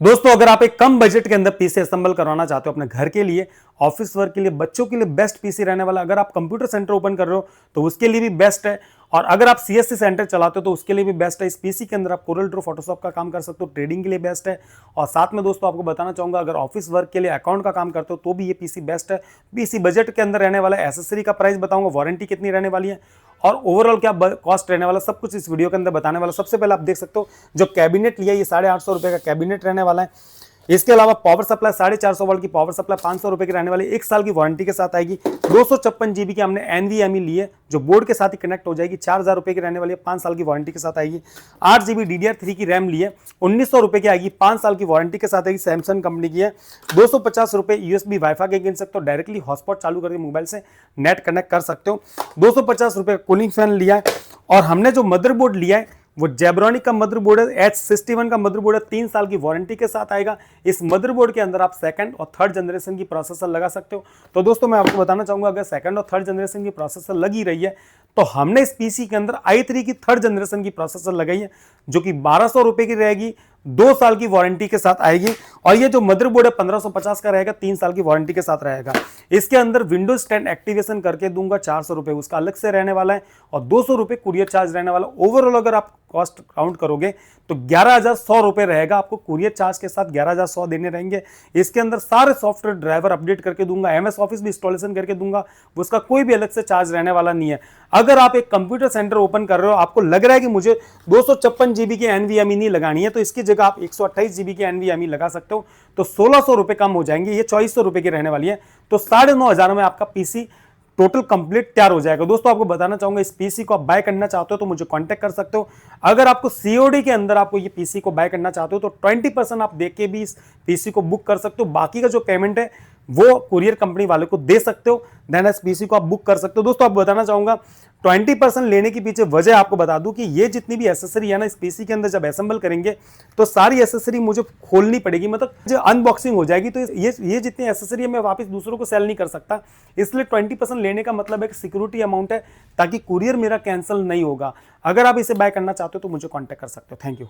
दोस्तों अगर आप एक कम बजट के अंदर पीसी असेंबल करवाना चाहते हो अपने घर के लिए, ऑफिस वर्क के लिए, बच्चों के लिए बेस्ट पीसी रहने वाला, अगर आप कंप्यूटर सेंटर ओपन कर रहे हो तो उसके लिए भी बेस्ट है। और अगर आप सीएससी सेंटर चलाते हो तो उसके लिए भी बेस्ट है। इस पीसी के अंदर आप कोरल ड्रॉ फोटोशॉप का काम कर सकते हो, ट्रेडिंग के लिए बेस्ट है। और साथ में दोस्तों आपको बताना चाहूंगा, अगर ऑफिस वर्क के लिए अकाउंट का काम करते हो तो भी ये पीसी बेस्ट है। पीसी बजट के अंदर रहने वाला है। एसेसरी का प्राइस बताऊंगा, वारंटी कितनी रहने वाली है और ओवरऑल क्या कॉस्ट रहने वाला, सब कुछ इस वीडियो के अंदर बताने वाला। सबसे पहले आप देख सकते हो जो कैबिनेट लिया, ये 850 रुपए का कैबिनेट रहने वाला है। इसके अलावा पावर सप्लाई 450 वोल्ट की पावर सप्लाई 500 रुपए की रहने वाली, 1 साल की वारंटी के साथ आएगी। 256 जीबी की हमने एनवीएमई ली है जो बोर्ड के साथ ही कनेक्ट हो जाएगी, 4000 रुपए की रहने वाली है, 5 साल की वारंटी के साथ आएगी। 8 जीबी DDR3 की रैम ली है, 1900 रुपए की आएगी, 5 साल की वारंटी के साथ आएगी, सैमसंग कंपनी की है। 250 रुपए यूएसबी वाईफाई के गिन सकते हो, डायरेक्टली हॉटस्पॉट चालू करके मोबाइल से नेट कनेक्ट कर सकते हो। 250 रुपए कूलिंग फैन लिया है। और हमने जो मदरबोर्ड लिया है वो जेब्रॉनिक का मदरबोर्ड है, H61 का मदरबोर्ड है, 3 साल की वारंटी के साथ आएगा। इस मदरबोर्ड के अंदर आप सेकंड और थर्ड जनरेशन की प्रोसेसर लगा सकते हो। तो दोस्तों मैं आपको बताना चाहूंगा, अगर सेकंड और थर्ड जनरेशन की प्रोसेसर लगी रही है तो हमने इस पीसी के अंदर i3 की थर्ड जनरेशन की प्रोसेसर लगाई है जो कि 1200 रुपए की रहेगी, 2 साल की वारंटी के साथ आएगी। और ये जो मदरबोर्ड है 1550 का रहेगा, 3 साल की वारंटी के साथ रहेगा। इसके अंदर विंडोज 10 एक्टिवेशन करके दूंगा, 400 रुपए उसका अलग से रहने वाला है और 200 रुपए कुरियर चार्ज रहने वाला। ओवरऑल अगर आप कॉस्ट काउंट करोगे तो 11,100 रुपए रहेगा, आपको कुरियर चार्ज के साथ 11,100 देने रहेंगे। इसके अंदर सारे सॉफ्टवेयर ड्राइवर अपडेट करके दूंगा, एमएस ऑफिस भी इंस्टॉलेशन करके दूंगा, उसका कोई भी अलग से चार्ज रहने वाला नहीं है। अगर आप एक कंप्यूटर सेंटर ओपन कर रहे हो, आपको लग रहा है कि मुझे 256 जीबी की एनवीएमई नहीं लगानी है, तो इसकी जगह आप 128 जीबी की एनवीएमई लगा सकते हो, तो 1600 रुपए कम हो जाएंगे। ये 2400 रुपए की रहने वाली है, तो 9,500 में आपका पीसी टोटल कंप्लीट तैयार हो जाएगा। दोस्तों आपको बताना चाहूंगा, इस पीसी को आप बाय करना चाहते हो तो मुझे कांटेक्ट कर सकते हो। अगर आपको सीओडी के अंदर आपको ये पीसी को बाय करना चाहते हो तो 20% आप देके भी इस पीसी को बुक कर सकते हो। बाकी का जो पेमेंट है वो कुरियर कंपनी वाले को दे सकते हो, देन इस पीसी को आप बुक कर सकते हो। दोस्तों आप बताना चाहूंगा 20% लेने के पीछे वजह आपको बता दूं कि ये जितनी भी एसेसरी है ना इस पीसी के अंदर, जब असेंबल करेंगे तो सारी एसेसरी मुझे खोलनी पड़ेगी, मतलब जो अनबॉक्सिंग हो जाएगी, तो ये जितनी एसेसरी है मैं वापस दूसरों को सेल नहीं कर सकता। इसलिए 20% लेने का मतलब है कि सिक्योरिटी अमाउंट है, ताकि कुरियर मेरा कैंसिल नहीं होगा। अगर आप इसे बाय करना चाहते हो तो मुझे कॉन्टैक्ट कर सकते हो। Thank you.